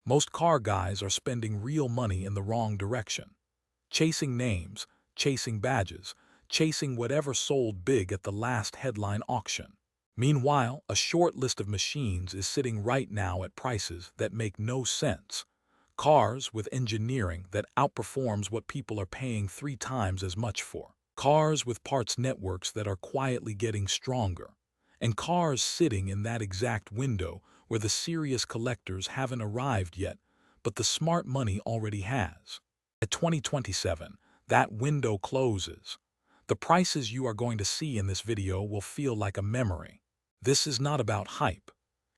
Most car guys are spending real money in the wrong direction. Chasing names, chasing badges, chasing whatever sold big at the last headline auction. Meanwhile, a short list of machines is sitting right now at prices that make no sense. Cars with engineering that outperforms what people are paying 3 times as much for. Cars with parts networks that are quietly getting stronger. And cars sitting in that exact window where the serious collectors haven't arrived yet, but the smart money already has. At 2027, that window closes. The prices you are going to see in this video will feel like a memory. This is not about hype.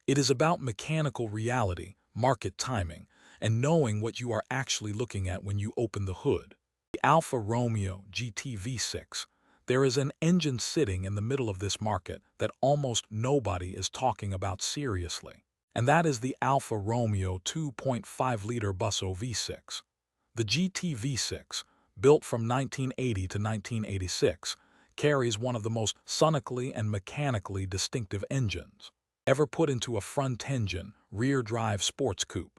It is about mechanical reality, market timing, and knowing what you are actually looking at when you open the hood. The Alfa Romeo GT V6. There is an engine sitting in the middle of this market that almost nobody is talking about seriously. And that is the Alfa Romeo 2.5-liter Busso V6. The GT V6, built from 1980 to 1986, carries one of the most sonically and mechanically distinctive engines ever put into a front-engine, rear-drive sports coupe.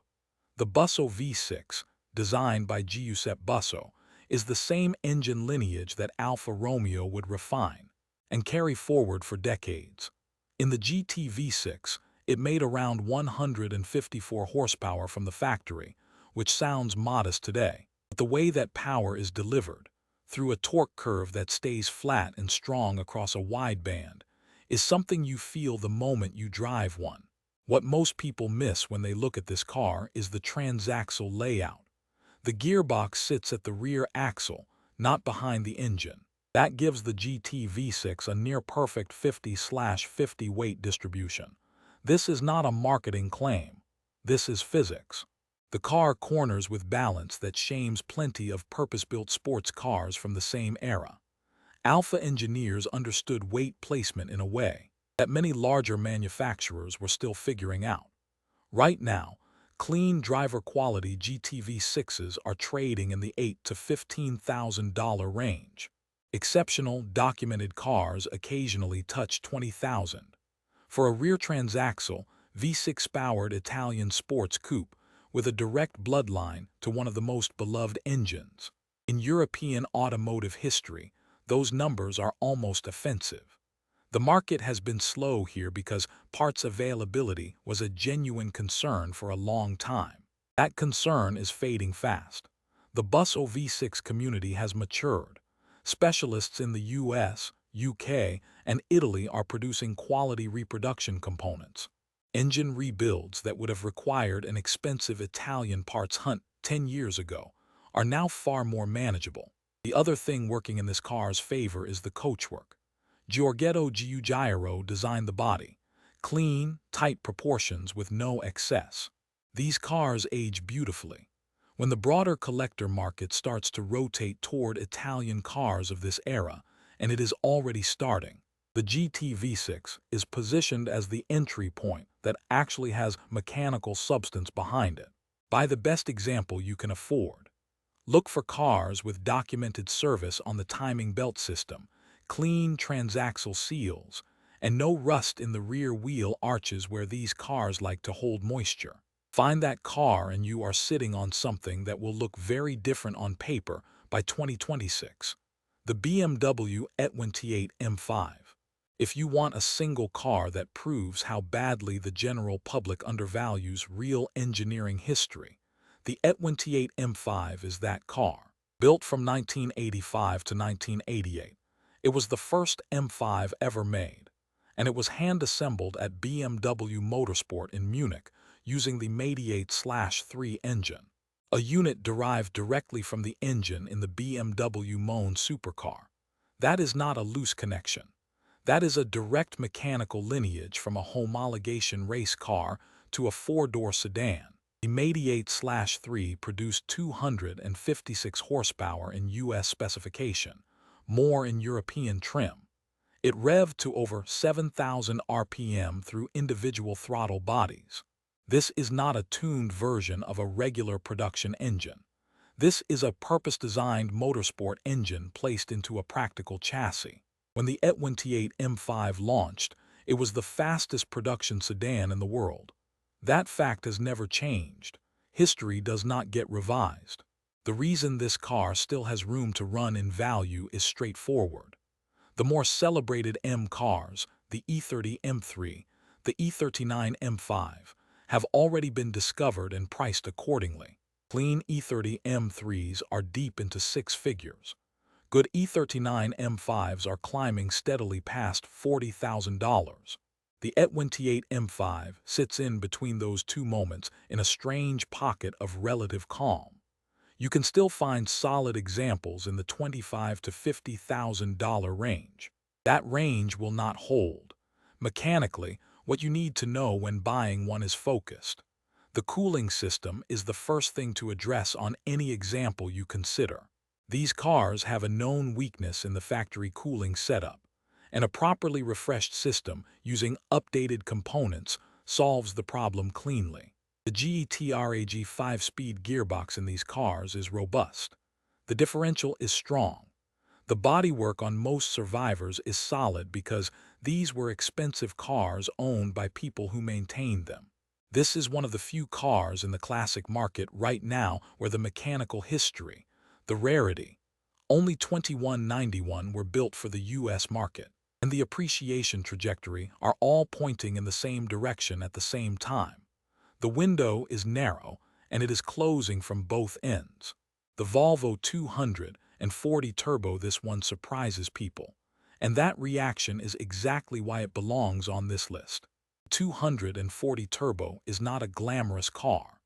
The Busso V6, designed by Giuseppe Busso, is the same engine lineage that Alfa Romeo would refine and carry forward for decades. In the GT V6, it made around 154 horsepower from the factory, which sounds modest today. But the way that power is delivered, through a torque curve that stays flat and strong across a wide band, is something you feel the moment you drive one. What most people miss when they look at this car is the transaxle layout. The gearbox sits at the rear axle, not behind the engine. That gives the GT V6 a near-perfect 50/50 weight distribution. This is not a marketing claim. This is physics. The car corners with balance that shames plenty of purpose-built sports cars from the same era. Alfa engineers understood weight placement in a way that many larger manufacturers were still figuring out. Right now, clean driver-quality GT V6s are trading in the $8,000 to $15,000 range. Exceptional, documented cars occasionally touch $20,000. For a rear transaxle, V6-powered Italian sports coupe with a direct bloodline to one of the most beloved engines. In European automotive history, those numbers are almost offensive. The market has been slow here because parts availability was a genuine concern for a long time. That concern is fading fast. The Busso V6 community has matured. Specialists in the US, UK, and Italy are producing quality reproduction components. Engine rebuilds that would have required an expensive Italian parts hunt 10 years ago are now far more manageable. The other thing working in this car's favor is the coachwork. Giorgetto Giugiaro designed the body. Clean, tight proportions with no excess. These cars age beautifully. When the broader collector market starts to rotate toward Italian cars of this era, and it is already starting, the GT V6 is positioned as the entry point that actually has mechanical substance behind it. Buy the best example you can afford. Look for cars with documented service on the timing belt system, clean transaxle seals, and no rust in the rear wheel arches where these cars like to hold moisture. Find that car and you are sitting on something that will look very different on paper by 2026. The BMW E28 M5. If you want a single car that proves how badly the general public undervalues real engineering history, the E28 M5 is that car. Built from 1985 to 1988, it was the first M5 ever made, and it was hand-assembled at BMW Motorsport in Munich using the Mediate/3 engine, a unit derived directly from the engine in the BMW Moan supercar. That is not a loose connection. That is a direct mechanical lineage from a homologation race car to a four-door sedan. The Mediate/3 produced 256 horsepower in US specification, more in European trim. It revved to over 7,000 RPM through individual throttle bodies. This is not a tuned version of a regular production engine. This is a purpose-designed motorsport engine placed into a practical chassis. When the E28 M5 launched, it was the fastest production sedan in the world. That fact has never changed. history does not get revised. The reason this car still has room to run in value is straightforward. The more celebrated M cars, the E30 M3, the E39 M5, have already been discovered and priced accordingly. Clean E30 M3s are deep into six figures. Good E39 M5s are climbing steadily past $40,000. The E28 M5 sits in between those two moments in a strange pocket of relative calm. You can still find solid examples in the $25,000 to $50,000 range. That range will not hold. Mechanically, what you need to know when buying one is focused. The cooling system is the first thing to address on any example you consider. These cars have a known weakness in the factory cooling setup, and a properly refreshed system using updated components solves the problem cleanly. The GETRAG 5-speed gearbox in these cars is robust. The differential is strong. The bodywork on most survivors is solid because these were expensive cars owned by people who maintained them. This is one of the few cars in the classic market right now where the mechanical history, the rarity, only 2191 were built for the US market, and the appreciation trajectory are all pointing in the same direction at the same time. The window is narrow, and it is closing from both ends. The Volvo 240 Turbo, this one surprises people, and that reaction is exactly why it belongs on this list. 240 Turbo is not a glamorous car.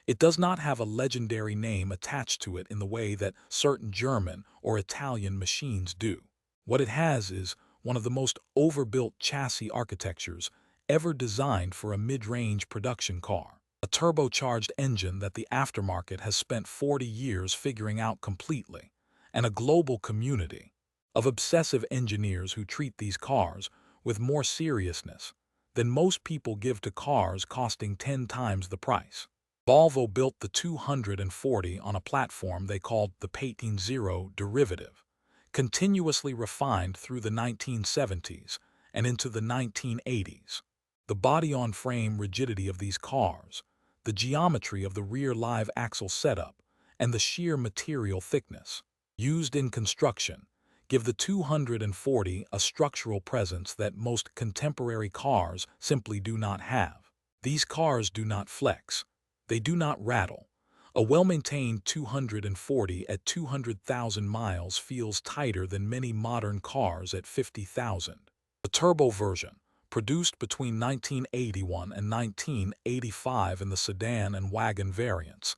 It does not have a legendary name attached to it in the way that certain German or Italian machines do. What it has is one of the most overbuilt chassis architectures ever designed for a mid-range production car. A turbocharged engine that the aftermarket has spent 40 years figuring out completely, and a global community of obsessive engineers who treat these cars with more seriousness than most people give to cars costing 10 times the price. Volvo built the 240 on a platform they called the Patin Zero derivative, continuously refined through the 1970s and into the 1980s. The body-on-frame rigidity of these cars, the geometry of the rear live axle setup, and the sheer material thickness used in construction give the 240 a structural presence that most contemporary cars simply do not have. These cars do not flex. They do not rattle. A well-maintained 240 at 200,000 miles feels tighter than many modern cars at 50,000. The turbo version, produced between 1981 and 1985 in the sedan and wagon variants,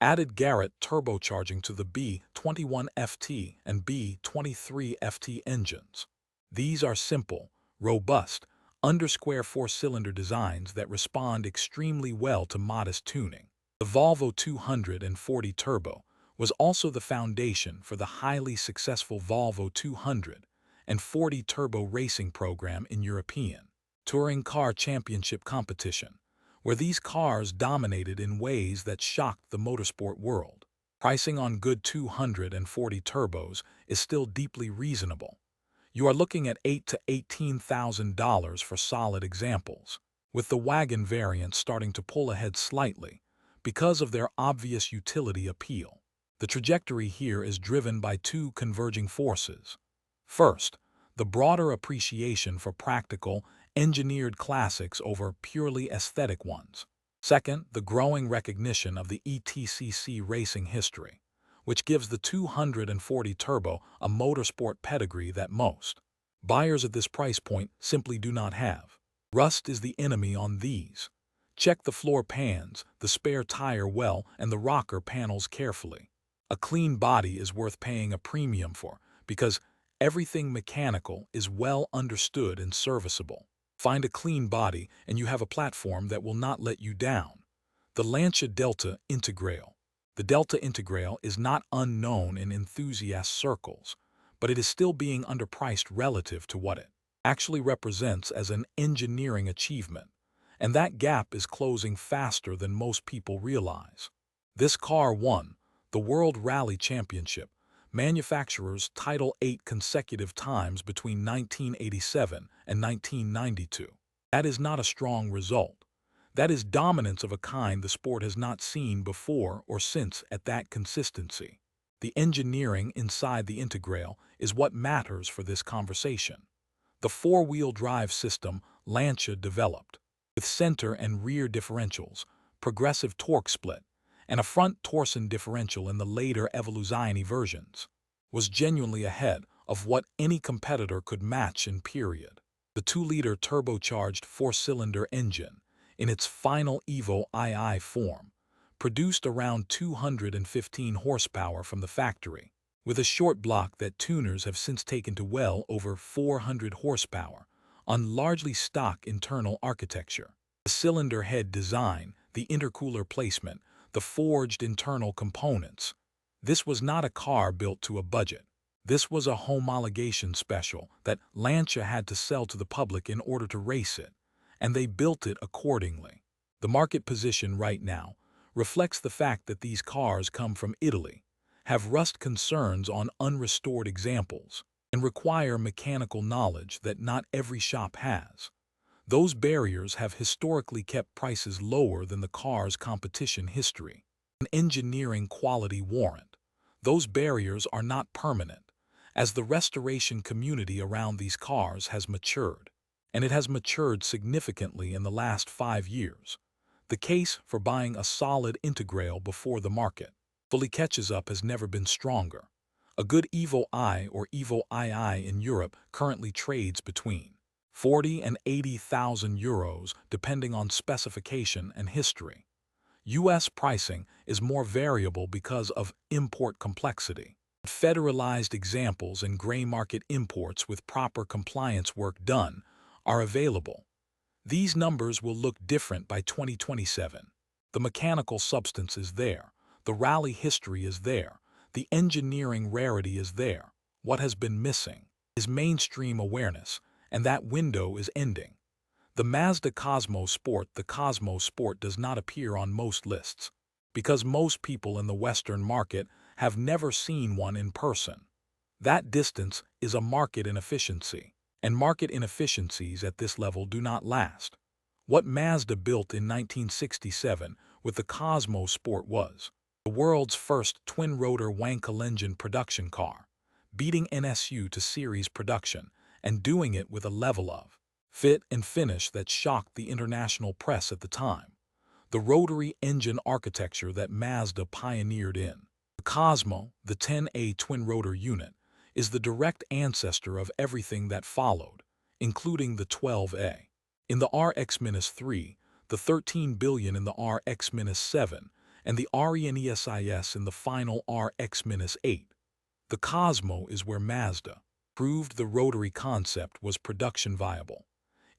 added Garrett turbocharging to the B21FT and B23FT engines. These are simple, robust, under-square four-cylinder designs that respond extremely well to modest tuning. The Volvo 240 Turbo was also the foundation for the highly successful Volvo 240 Turbo racing program in European Touring Car Championship competition, where these cars dominated in ways that shocked the motorsport world. Pricing on good 240 turbos is still deeply reasonable. You are looking at $8,000 to $18,000 for solid examples, with the wagon variants starting to pull ahead slightly because of their obvious utility appeal. The trajectory here is driven by two converging forces. First, the broader appreciation for practical, engineered classics over purely aesthetic ones. Second, the growing recognition of the ETCC racing history, which gives the 240 Turbo a motorsport pedigree that most buyers at this price point simply do not have. Rust is the enemy on these. Check the floor pans, the spare tire well, and the rocker panels carefully. A clean body is worth paying a premium for because everything mechanical is well understood and serviceable. Find a clean body and you have a platform that will not let you down. The Lancia Delta Integrale. The Delta Integrale is not unknown in enthusiast circles, but it is still being underpriced relative to what it actually represents as an engineering achievement, and that gap is closing faster than most people realize. This car won the World Rally Championship manufacturer's title 8 consecutive times between 1987 and 1992. That is not a strong result. That is dominance of a kind the sport has not seen before or since at that consistency. The engineering inside the Integral is what matters for this conversation. The four-wheel drive system Lancia developed, with center and rear differentials, progressive torque split, and a front torsion differential in the later Evoluzione versions, was genuinely ahead of what any competitor could match in period. The 2-liter turbocharged four-cylinder engine, in its final Evo II form, produced around 215 horsepower from the factory, with a short block that tuners have since taken to well over 400 horsepower on largely stock internal architecture. The cylinder head design, the intercooler placement, the forged internal components. This was not a car built to a budget. This was a homologation special that Lancia had to sell to the public in order to race it, and they built it accordingly. The market position right now reflects the fact that these cars come from Italy, have rust concerns on unrestored examples, and require mechanical knowledge that not every shop has. Those barriers have historically kept prices lower than the car's competition history. An engineering quality warrant. Those barriers are not permanent, as the restoration community around these cars has matured, and it has matured significantly in the last 5 years. The case for buying a solid Integral before the market fully catches up has never been stronger. A good Evo I or Evo II in Europe currently trades between 40 and 80,000 euros depending on specification and history. U.S. pricing is more variable because of import complexity. Federalized examples and gray market imports with proper compliance work done are available. These numbers will look different by 2027. The mechanical substance is there. The rally history is there. The engineering rarity is there. What has been missing is mainstream awareness, and that window is ending. The Mazda Cosmo Sport, the Cosmo Sport does not appear on most lists, because most people in the Western market have never seen one in person. That distance is a market inefficiency, and market inefficiencies at this level do not last. What Mazda built in 1967 with the Cosmo Sport was the world's first twin-rotor Wankel engine production car, beating NSU to series production and doing it with a level of fit and finish that shocked the international press at the time. The rotary engine architecture that Mazda pioneered in the Cosmo, the 10A twin-rotor unit, is the direct ancestor of everything that followed, including the 12A. In the RX-3, the 13 billion in the RX-7, and the RE and ESIS in the final RX-8. The Cosmo is where Mazda proved the rotary concept was production viable.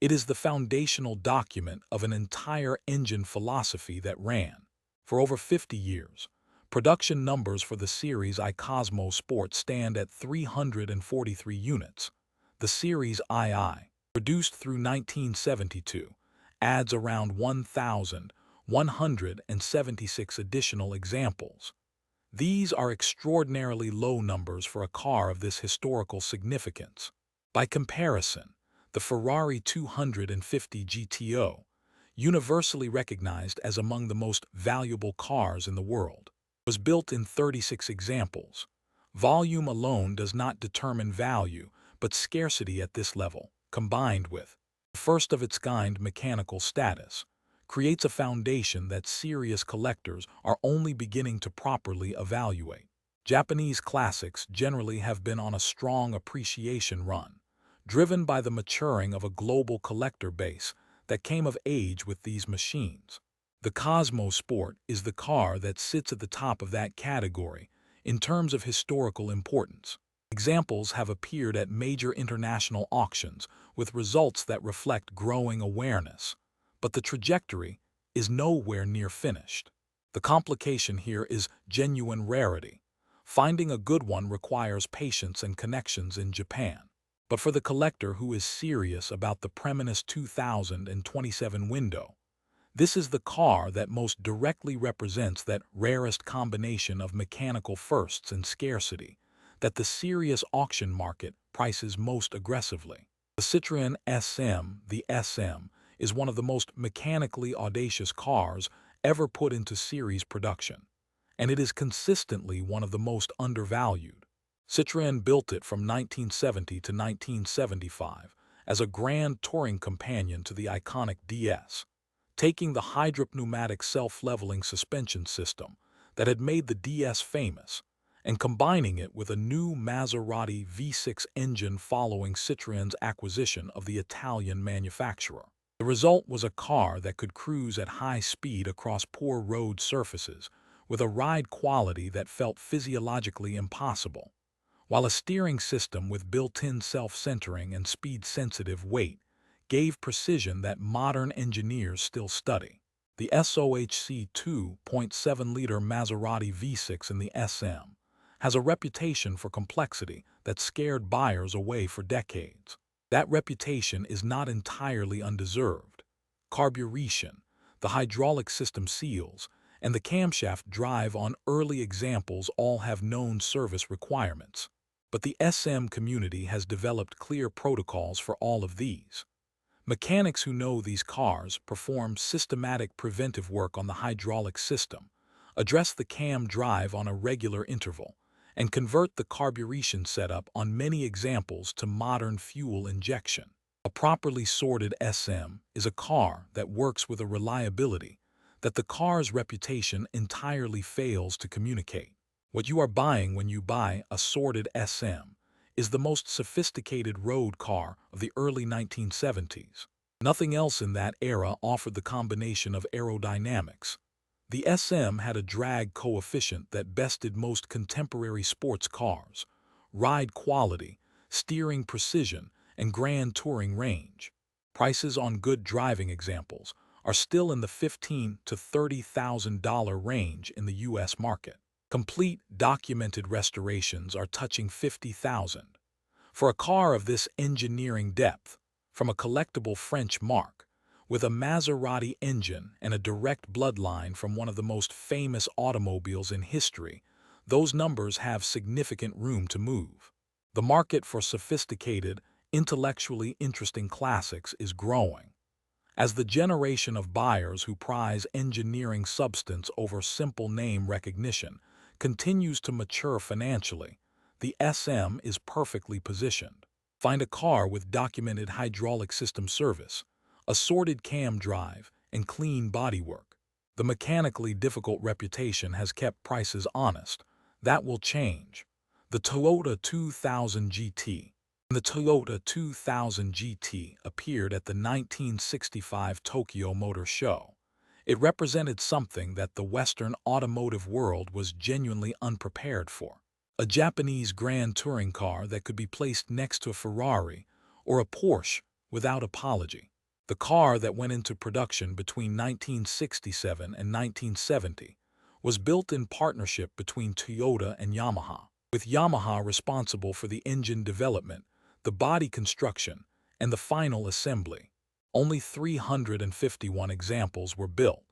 It is the foundational document of an entire engine philosophy that ran for over 50 years. Production numbers for the Series I Cosmo Sport stand at 343 units. The Series II, produced through 1972, adds around 1,176 additional examples. These are extraordinarily low numbers for a car of this historical significance. By comparison, the Ferrari 250 GTO, universally recognized as among the most valuable cars in the world, was built in 36 examples. Volume alone does not determine value, but scarcity at this level, combined with first-of-its-kind mechanical status, creates a foundation that serious collectors are only beginning to properly evaluate. Japanese classics generally have been on a strong appreciation run, driven by the maturing of a global collector base that came of age with these machines. The Cosmo Sport is the car that sits at the top of that category in terms of historical importance. Examples have appeared at major international auctions with results that reflect growing awareness, but the trajectory is nowhere near finished. The complication here is genuine rarity. Finding a good one requires patience and connections in Japan. But for the collector who is serious about the Premonus 2027 window, this is the car that most directly represents that rarest combination of mechanical firsts and scarcity that the serious auction market prices most aggressively. The Citroën SM, the SM, is one of the most mechanically audacious cars ever put into series production, and it is consistently one of the most undervalued. Citroën built it from 1970 to 1975 as a grand touring companion to the iconic DS, taking the hydropneumatic self-leveling suspension system that had made the DS famous and combining it with a new Maserati V6 engine following Citroën's acquisition of the Italian manufacturer. The result was a car that could cruise at high speed across poor road surfaces with a ride quality that felt physiologically impossible, while a steering system with built-in self-centering and speed-sensitive weight gave precision that modern engineers still study. The SOHC 2.7-liter Maserati V6 in the SM has a reputation for complexity that scared buyers away for decades. That reputation is not entirely undeserved. Carburation, the hydraulic system seals, and the camshaft drive on early examples all have known service requirements. But the SM community has developed clear protocols for all of these. Mechanics who know these cars perform systematic preventive work on the hydraulic system, address the cam drive on a regular interval, and convert the carburation setup on many examples to modern fuel injection. A properly sorted SM is a car that works with a reliability that the car's reputation entirely fails to communicate. What you are buying when you buy a sorted SM is the most sophisticated road car of the early 1970s. Nothing else in that era offered the combination of aerodynamics. The SM had a drag coefficient that bested most contemporary sports cars, ride quality, steering precision, and grand touring range. Prices on good driving examples are still in the $15,000 to $30,000 range in the U.S. market. Complete documented restorations are touching $50,000. For a car of this engineering depth, from a collectible French marque, with a Maserati engine and a direct bloodline from one of the most famous automobiles in history, those numbers have significant room to move. The market for sophisticated, intellectually interesting classics is growing. As the generation of buyers who prize engineering substance over simple name recognition continues to mature financially, the SM is perfectly positioned. Find a car with documented hydraulic system service, a sorted cam drive, and clean bodywork. The mechanically difficult reputation has kept prices honest. That will change. The Toyota 2000 GT. The Toyota 2000 GT appeared at the 1965 Tokyo Motor Show. It represented something that the Western automotive world was genuinely unprepared for. A Japanese grand touring car that could be placed next to a Ferrari or a Porsche without apology. The car that went into production between 1967 and 1970 was built in partnership between Toyota and Yamaha, with Yamaha responsible for the engine development, the body construction, and the final assembly. Only 351 examples were built,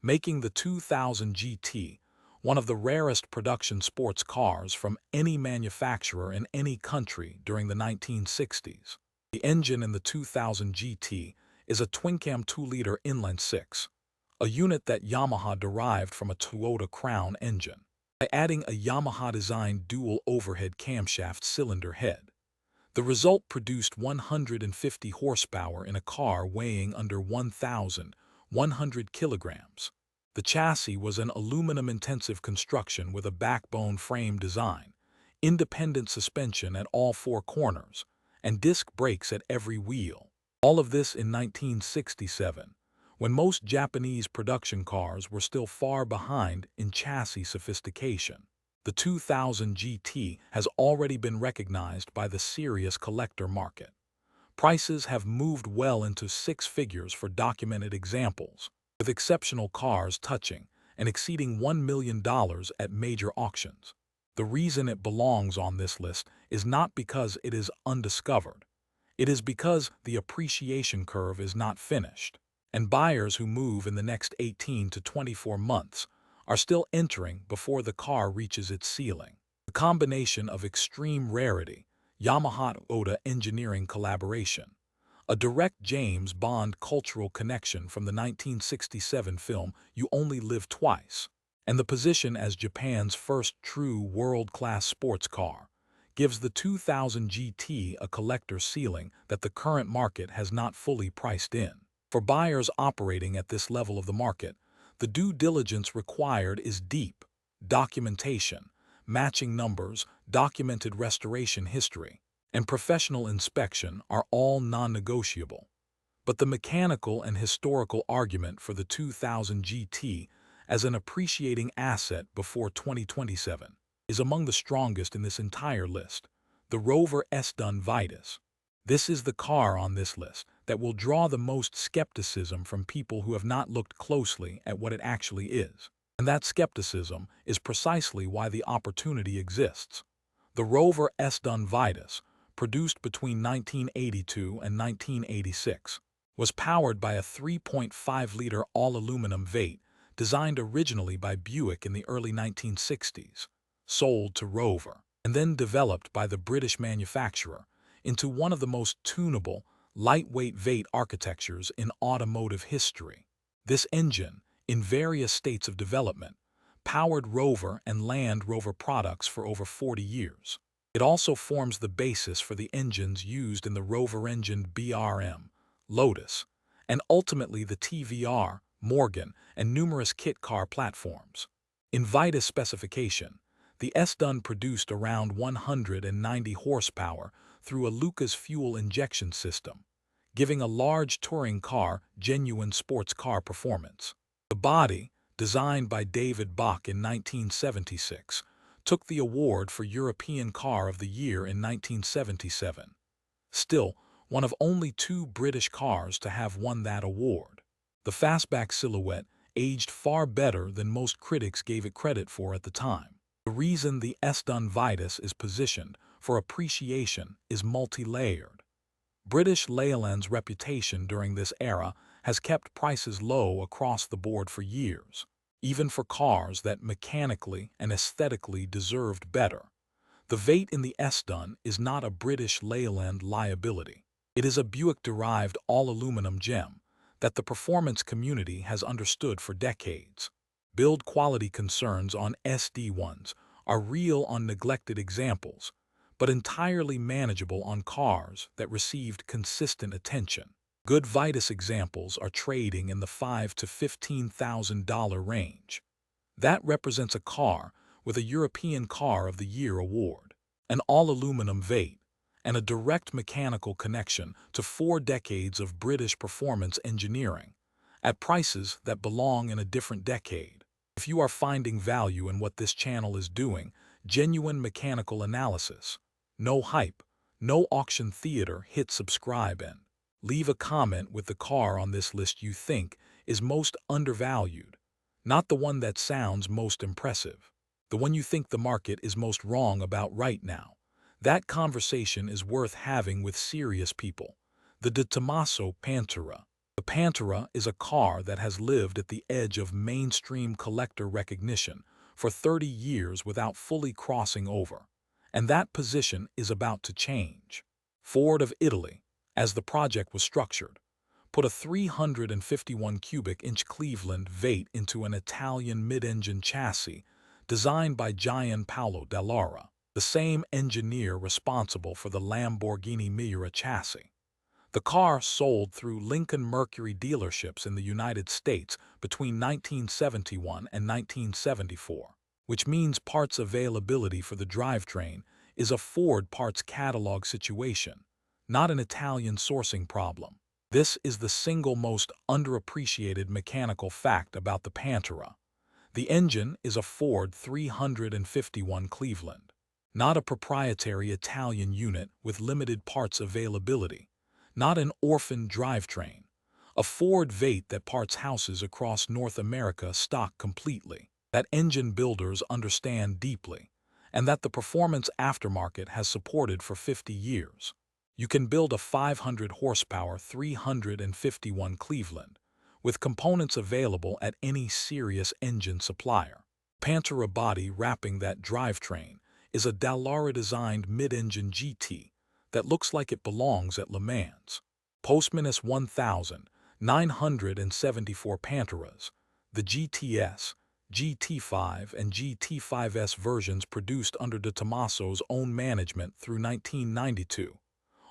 making the 2000 GT one of the rarest production sports cars from any manufacturer in any country during the 1960s. The engine in the 2000 GT is a twin-cam 2-liter inline-six, a unit that Yamaha derived from a Toyota Crown engine. By adding a Yamaha-designed dual overhead camshaft cylinder head, the result produced 150 horsepower in a car weighing under 1,100 kilograms. The chassis was an aluminum-intensive construction with a backbone frame design, independent suspension at all four corners, and disc brakes at every wheel. All of this in 1967, when most Japanese production cars were still far behind in chassis sophistication. The 2000 GT has already been recognized by the serious collector market. Prices have moved well into six figures for documented examples, with exceptional cars touching and exceeding $1 million at major auctions. The reason it belongs on this list is not because it is undiscovered. It is because the appreciation curve is not finished, and buyers who move in the next 18 to 24 months are still entering before the car reaches its ceiling. The combination of extreme rarity, Yamaha-Toyota engineering collaboration, a direct James Bond cultural connection from the 1967 film You Only Live Twice, and the position as Japan's first true world-class sports car gives the 2000 GT a collector ceiling that the current market has not fully priced in. For buyers operating at this level of the market, the due diligence required is deep. Documentation, matching numbers, documented restoration history, and professional inspection are all non-negotiable. But the mechanical and historical argument for the 2000 GT as an appreciating asset before 2027 is among the strongest in this entire list, the Rover S-Dun Vitus. This is the car on this list that will draw the most skepticism from people who have not looked closely at what it actually is. And that skepticism is precisely why the opportunity exists. The Rover S-Dun Vitus, produced between 1982 and 1986, was powered by a 3.5-liter all-aluminum V8 designed originally by Buick in the early 1960s, sold to Rover, and then developed by the British manufacturer into one of the most tunable, lightweight V8 architectures in automotive history. This engine, in various states of development, powered Rover and Land Rover products for over 40 years. It also forms the basis for the engines used in the Rover-engined BRM, Lotus, and ultimately the TVR, Morgan, and numerous kit car platforms. In Vitus specification, the S-Dun produced around 190 horsepower through a Lucas fuel injection system, giving a large touring car genuine sports car performance. The body, designed by David Bach in 1976, took the award for European Car of the Year in 1977. Still, one of only 2 British cars to have won that award. The fastback silhouette aged far better than most critics gave it credit for at the time. The reason the S-Dun Vitus is positioned for appreciation is multi-layered. British Leyland's reputation during this era has kept prices low across the board for years, even for cars that mechanically and aesthetically deserved better. The V8 in the S-Dun is not a British Leyland liability. It is a Buick-derived all-aluminum gem that the performance community has understood for decades. Build quality concerns on SD1s are real on neglected examples, but entirely manageable on cars that received consistent attention. Good Vitus examples are trading in the $5,000 to $15,000 range. That represents a car with a European Car of the Year award, an all-aluminum V8, and a direct mechanical connection to 4 decades of British performance engineering, at prices that belong in a different decade. If you are finding value in what this channel is doing, genuine mechanical analysis, no hype, no auction theater, hit subscribe and leave a comment with the car on this list you think is most undervalued, not the one that sounds most impressive, the one you think the market is most wrong about right now. That conversation is worth having with serious people. The De Tomaso Pantera. The Pantera is a car that has lived at the edge of mainstream collector recognition for 30 years without fully crossing over, and that position is about to change. Ford of Italy, as the project was structured, put a 351 cubic inch Cleveland V8 into an Italian mid-engine chassis designed by Gianpaolo Dallara, the same engineer responsible for the Lamborghini Miura chassis. The car sold through Lincoln Mercury dealerships in the United States between 1971 and 1974, which means parts availability for the drivetrain is a Ford parts catalog situation, not an Italian sourcing problem. This is the single most underappreciated mechanical fact about the Pantera. The engine is a Ford 351 Cleveland, not a proprietary Italian unit with limited parts availability, not an orphan drivetrain, a Ford V8 that parts houses across North America stock completely, that engine builders understand deeply, and that the performance aftermarket has supported for 50 years. You can build a 500 horsepower 351 Cleveland with components available at any serious engine supplier. Pantera body wrapping that drivetrain is a Dallara-designed mid-engine GT that looks like it belongs at Le Mans. Postman S1000, 974 Panteras. The GTS, GT5 and GT5S versions produced under De Tomaso's own management through 1992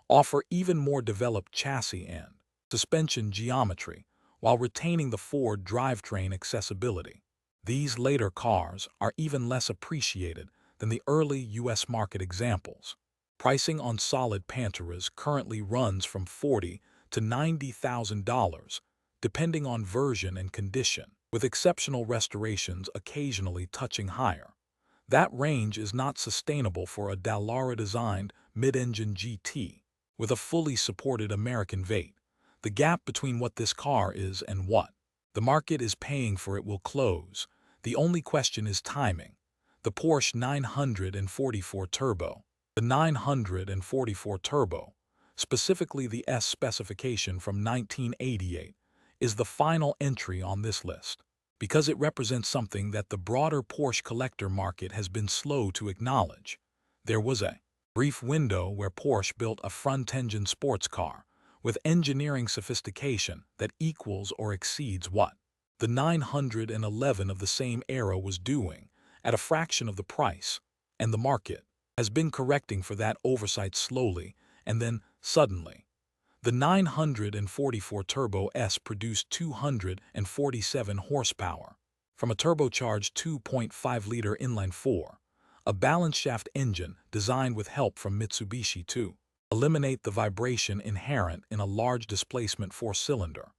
offer even more developed chassis and suspension geometry while retaining the Ford drivetrain accessibility. These later cars are even less appreciated than the early U.S. market examples. Pricing on solid Panteras currently runs from $40,000 to $90,000, depending on version and condition, with exceptional restorations occasionally touching higher. That range is not sustainable for a Dallara-designed mid-engine GT with a fully supported American V8. The gap between what this car is and what the market is paying for it will close. The only question is timing. The Porsche 944 Turbo. The 944 Turbo, specifically the S specification from 1988, is the final entry on this list, because it represents something that the broader Porsche collector market has been slow to acknowledge. There was a brief window where Porsche built a front-engine sports car with engineering sophistication that equals or exceeds what the 911 of the same era was doing at a fraction of the price, and the market has been correcting for that oversight slowly, and then, suddenly, the 944 Turbo S produced 247 horsepower from a turbocharged 2.5-liter inline-4, a balance shaft engine designed with help from Mitsubishi to eliminate the vibration inherent in a large displacement four-cylinder.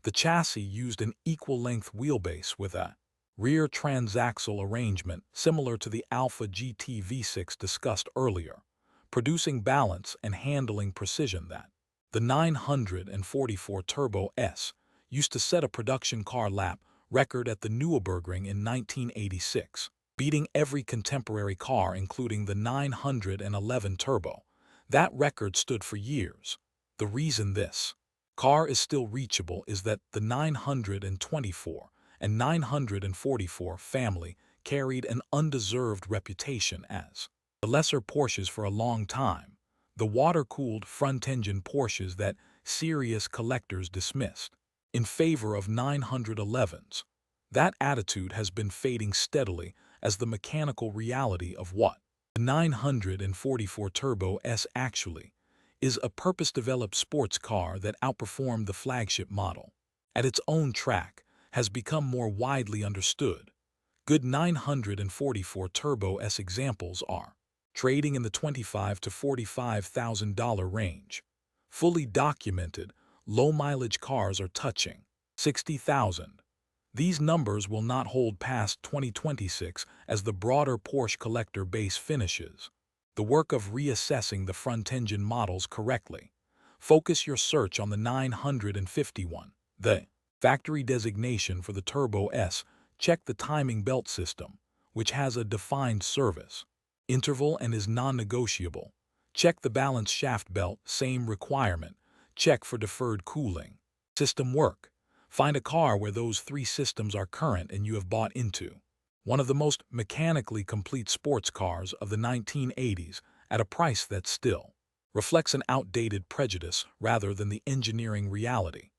The chassis used an equal-length wheelbase with a rear transaxle arrangement similar to the Alpha GT V6 discussed earlier, producing balance and handling precision that the 944 Turbo S used to set a production car lap record at the Nürburgring in 1986, beating every contemporary car including the 911 Turbo. That record stood for years. The reason this car is still reachable is that the 924 and 944 family carried an undeserved reputation as the lesser Porsches for a long time, the water-cooled front-engine Porsches that serious collectors dismissed in favor of 911s. That attitude has been fading steadily as the mechanical reality of what the 944 Turbo S actually is, a purpose-developed sports car that outperformed the flagship model at its own track, has become more widely understood. Good 944 Turbo S examples are trading in the $25,000 to $45,000 range. Fully documented, low-mileage cars are touching $60,000. These numbers will not hold past 2026 as the broader Porsche collector base finishes the work of reassessing the front-engine models correctly. Focus your search on the 951, the factory designation for the Turbo S. Check the timing belt system, which has a defined service interval and is non-negotiable. Check the balance shaft belt, same requirement. Check for deferred cooling system work. Find a car where those three systems are current and you have bought into one of the most mechanically complete sports cars of the 1980s at a price that still reflects an outdated prejudice rather than the engineering reality.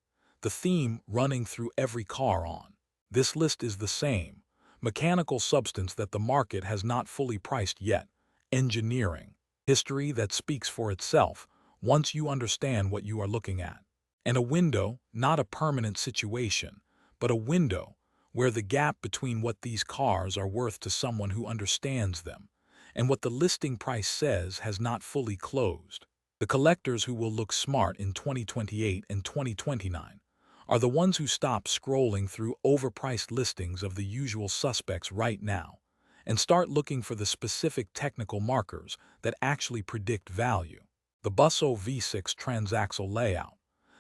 The theme running through every car on this list is the same: mechanical substance that the market has not fully priced yet, engineering history that speaks for itself once you understand what you are looking at, and a window, not a permanent situation, but a window where the gap between what these cars are worth to someone who understands them and what the listing price says has not fully closed. The collectors who will look smart in 2028 and 2029 are the ones who stop scrolling through overpriced listings of the usual suspects right now and start looking for the specific technical markers that actually predict value. The Busso V6 transaxle layout,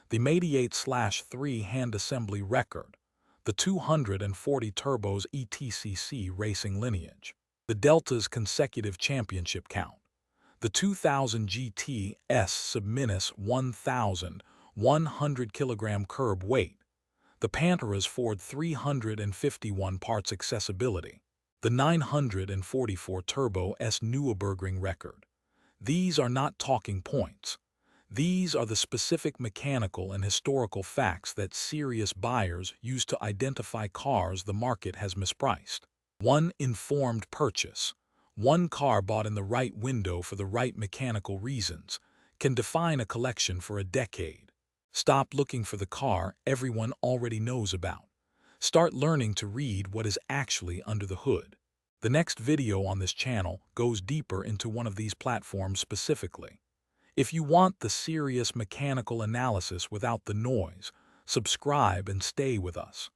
the 88/3 hand assembly record, the 240 Turbo's ETCC racing lineage, the Delta's consecutive championship count, the 2000 GT S Subminus 1,100 kilogram curb weight, the Pantera's Ford 351 parts accessibility, the 944 Turbo S Nürburgring record. These are not talking points. These are the specific mechanical and historical facts that serious buyers use to identify cars the market has mispriced. One informed purchase, one car bought in the right window for the right mechanical reasons, can define a collection for a decade. Stop looking for the car everyone already knows about. Start learning to read what is actually under the hood. The next video on this channel goes deeper into one of these platforms specifically. If you want the serious mechanical analysis without the noise, subscribe and stay with us.